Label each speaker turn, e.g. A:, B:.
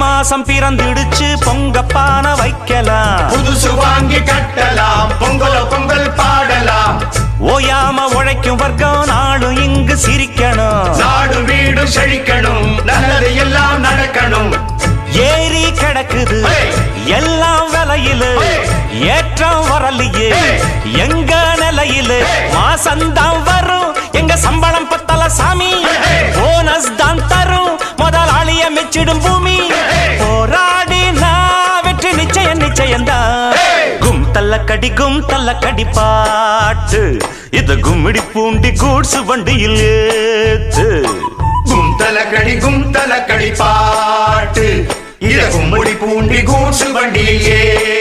A: மாசம் பிறந்திடுச்சு பொங்கப்பான வைக்கலாம்,
B: புதுசு வாங்கி கட்டலாம், பொங்கல் பொங்கல் பாடலாம்.
A: ஓயாம உழைக்கும் வர்க்கம் நாளும் இங்கு சிரிக்கணும்,
B: நாடு வீடு செழிக்கணும், நல்லது எல்லாம் நடக்கணும்.
A: ஏறி கிடக்குது எல்லாம் விலையில, ஏற்றம் வரலையே எங்க நிலையில. மாசந்தான் வரும் எங்க சம்பளம் பத்தல சாமி, போனஸ் தான் தரும் முதலாளிய மெச்சிடும் பூமி. போராடி நான் வெற்றி நிச்சயம் நிச்சயம்தான். கும் தள்ள கடி பாட்டு இது கும்மிடி பூண்டி கூட்ஸ் வண்டியில் ஏத்து.
B: கும் தல கடி பாட்டு இது கும்மிடி பூண்டி கூட்ஸ் வண்டியில் ஏத்து.